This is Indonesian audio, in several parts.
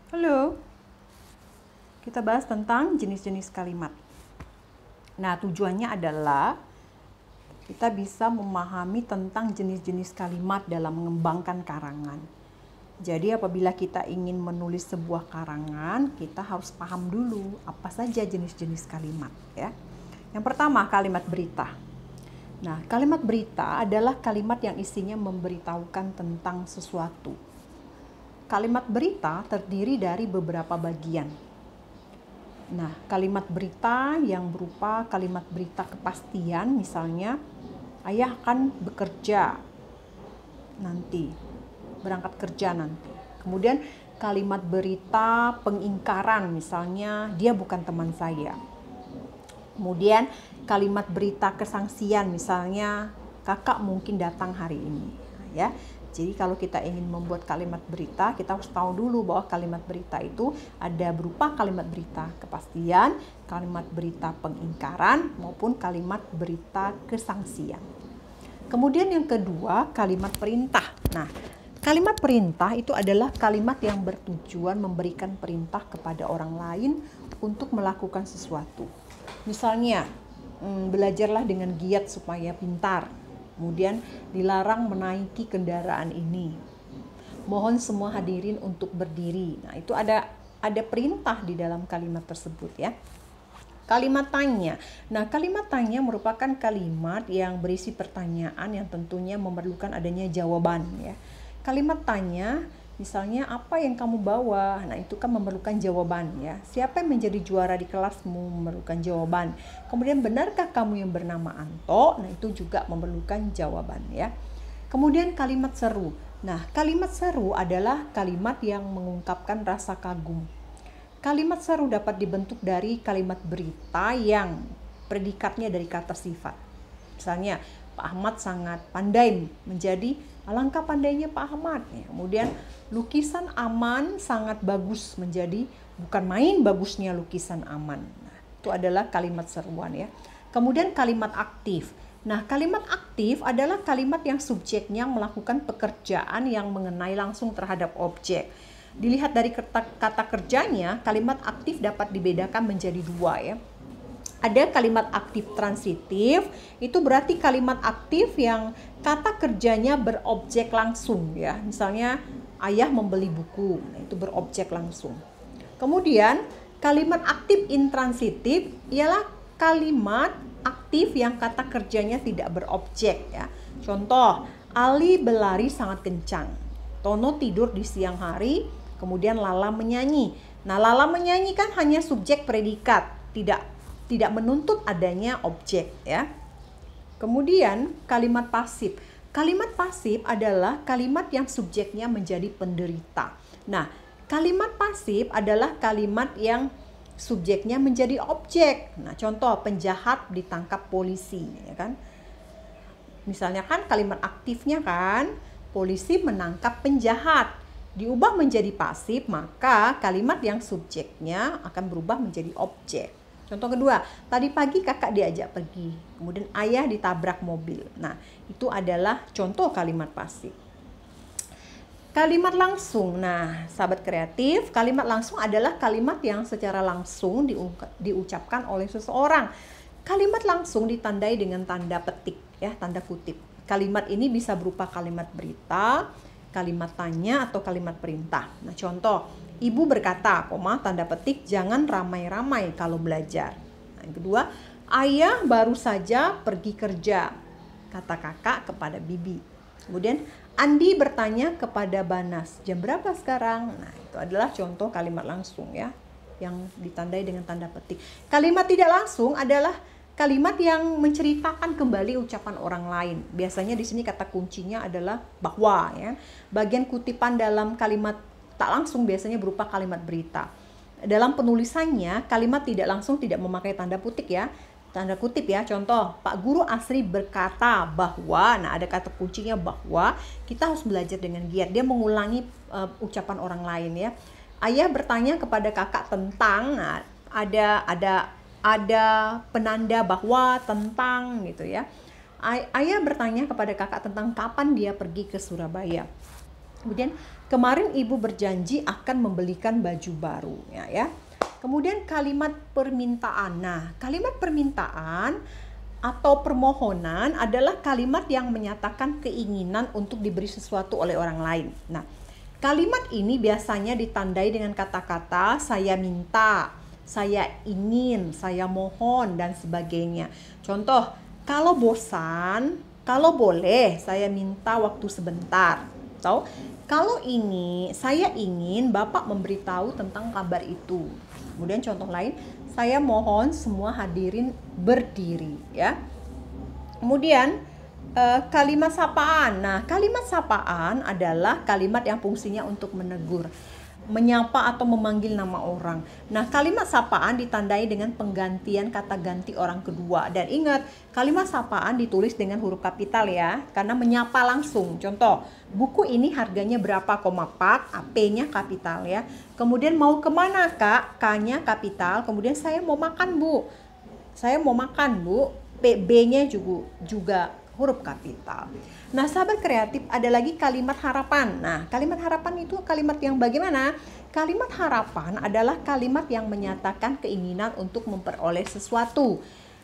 Halo, kita bahas tentang jenis-jenis kalimat. Nah, tujuannya adalah kita bisa memahami tentang jenis-jenis kalimat dalam mengembangkan karangan. Jadi apabila kita ingin menulis sebuah karangan, kita harus paham dulu apa saja jenis-jenis kalimat, ya. Yang pertama, kalimat berita. Nah, kalimat berita adalah kalimat yang isinya memberitahukan tentang sesuatu. Kalimat berita terdiri dari beberapa bagian. Nah, kalimat berita yang berupa kalimat berita kepastian, misalnya, ayah akan bekerja nanti, berangkat kerja nanti. Kemudian kalimat berita pengingkaran, misalnya, dia bukan teman saya. Kemudian kalimat berita kesangsian, misalnya, kakak mungkin datang hari ini, ya. Jadi kalau kita ingin membuat kalimat berita, kita harus tahu dulu bahwa kalimat berita itu ada berupa kalimat berita kepastian, kalimat berita pengingkaran, maupun kalimat berita kesangsian. Kemudian yang kedua, kalimat perintah. Nah, kalimat perintah itu adalah kalimat yang bertujuan memberikan perintah kepada orang lain untuk melakukan sesuatu. Misalnya, belajarlah dengan giat supaya pintar. Kemudian dilarang menaiki kendaraan ini. Mohon semua hadirin untuk berdiri. Nah, itu ada perintah di dalam kalimat tersebut, ya. Kalimat tanya. Nah, kalimat tanya merupakan kalimat yang berisi pertanyaan yang tentunya memerlukan adanya jawaban, ya. Kalimat tanya, misalnya, apa yang kamu bawa? Nah, itu kan memerlukan jawaban, ya. Siapa yang menjadi juara di kelasmu? Memerlukan jawaban. Kemudian, benarkah kamu yang bernama Anto? Nah, itu juga memerlukan jawaban, ya. Kemudian kalimat seru. Nah, kalimat seru adalah kalimat yang mengungkapkan rasa kagum. Kalimat seru dapat dibentuk dari kalimat berita yang predikatnya dari kata sifat. Misalnya, Pak Ahmad sangat pandai, menjadi alangkah pandainya Pak Ahmad. Kemudian lukisan Aman sangat bagus, menjadi bukan main bagusnya lukisan Aman. Nah, itu adalah kalimat seruan, ya. Kemudian kalimat aktif. Nah, kalimat aktif adalah kalimat yang subjeknya melakukan pekerjaan yang mengenai langsung terhadap objek. Dilihat dari kata kerjanya, kalimat aktif dapat dibedakan menjadi dua, ya. Ada kalimat aktif transitif, itu berarti kalimat aktif yang kata kerjanya berobjek langsung, ya. Misalnya, ayah membeli buku, nah, itu berobjek langsung. Kemudian, kalimat aktif intransitif ialah kalimat aktif yang kata kerjanya tidak berobjek, ya. Contoh, Ali berlari sangat kencang. Tono tidur di siang hari, kemudian Lala menyanyi. Nah, Lala menyanyi kan hanya subjek predikat, tidak menuntut adanya objek, ya. Kemudian kalimat pasif. Kalimat pasif adalah kalimat yang subjeknya menjadi penderita. Nah, kalimat pasif adalah kalimat yang subjeknya menjadi objek. Nah, contoh, penjahat ditangkap polisi, ya kan? Misalnya kan kalimat aktifnya kan, polisi menangkap penjahat. Diubah menjadi pasif, maka kalimat yang subjeknya akan berubah menjadi objek. Contoh kedua, tadi pagi kakak diajak pergi, kemudian ayah ditabrak mobil. Nah, itu adalah contoh kalimat pasif. Kalimat langsung. Nah, sahabat kreatif, kalimat langsung adalah kalimat yang secara langsung diucapkan oleh seseorang. Kalimat langsung ditandai dengan tanda petik, ya, tanda kutip. Kalimat ini bisa berupa kalimat berita, kalimat tanya, atau kalimat perintah. Nah, contoh, ibu berkata, tanda petik, jangan ramai-ramai kalau belajar. Nah, yang kedua, ayah baru saja pergi kerja, kata kakak kepada bibi. Kemudian, Andi bertanya kepada Banas, jam berapa sekarang? Nah, itu adalah contoh kalimat langsung, ya, yang ditandai dengan tanda petik. Kalimat tidak langsung adalah kalimat yang menceritakan kembali ucapan orang lain. Biasanya di sini kata kuncinya adalah bahwa, ya. Bagian kutipan dalam kalimat tak langsung biasanya berupa kalimat berita. Dalam penulisannya, kalimat tidak langsung tidak memakai tanda kutip, ya. Tanda kutip, ya. Contoh, Pak Guru Asri berkata bahwa, nah, ada kata kuncinya bahwa, kita harus belajar dengan giat. Dia mengulangi ucapan orang lain, ya. Ayah bertanya kepada kakak tentang, nah, ada penanda bahwa, tentang, gitu, ya. Ayah bertanya kepada kakak tentang kapan dia pergi ke Surabaya. Kemudian Kemarin ibu berjanji akan membelikan baju baru, ya. Kemudian kalimat permintaan. Nah, kalimat permintaan atau permohonan adalah kalimat yang menyatakan keinginan untuk diberi sesuatu oleh orang lain. Nah, kalimat ini biasanya ditandai dengan kata-kata saya minta, saya ingin, saya mohon, dan sebagainya. Contoh, kalau bosan, kalau boleh saya minta waktu sebentar. Atau kalau ini, saya ingin Bapak memberitahu tentang kabar itu. Kemudian contoh lain, saya mohon semua hadirin berdiri, ya. Kemudian kalimat sapaan. Nah, kalimat sapaan adalah kalimat yang fungsinya untuk menegur, menyapa atau memanggil nama orang. Nah, kalimat sapaan ditandai dengan penggantian kata ganti orang kedua. Dan ingat, kalimat sapaan ditulis dengan huruf kapital ya, karena menyapa langsung. Contoh, buku ini harganya berapa, Pak, P-nya kapital ya. Kemudian mau kemana Kak, K-nya kapital. Kemudian saya mau makan Bu, saya mau makan Bu, B-nya juga huruf kapital. Nah, sahabat kreatif, ada lagi kalimat harapan. Nah, kalimat harapan itu kalimat yang bagaimana? Kalimat harapan adalah kalimat yang menyatakan keinginan untuk memperoleh sesuatu.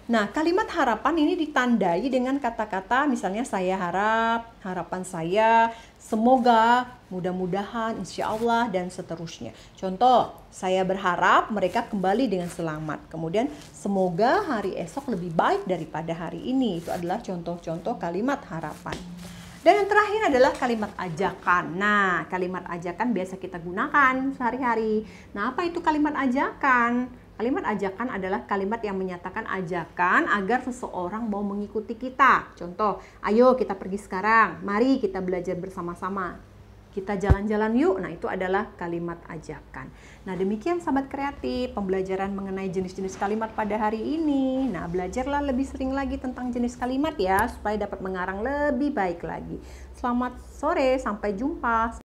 Nah, kalimat harapan ini ditandai dengan kata-kata misalnya saya harap, harapan saya, semoga, mudah-mudahan, insya Allah, dan seterusnya. Contoh, saya berharap mereka kembali dengan selamat. Kemudian, semoga hari esok lebih baik daripada hari ini. Itu adalah contoh-contoh kalimat harapan. Dan yang terakhir adalah kalimat ajakan. Nah, kalimat ajakan biasa kita gunakan sehari-hari. Nah, apa itu kalimat ajakan? Kalimat ajakan adalah kalimat yang menyatakan ajakan agar seseorang mau mengikuti kita. Contoh, ayo kita pergi sekarang, mari kita belajar bersama-sama. Kita jalan-jalan yuk. Nah, itu adalah kalimat ajakan. Nah, demikian sahabat kreatif pembelajaran mengenai jenis-jenis kalimat pada hari ini. Nah, belajarlah lebih sering lagi tentang jenis kalimat ya, supaya dapat mengarang lebih baik lagi. Selamat sore, sampai jumpa.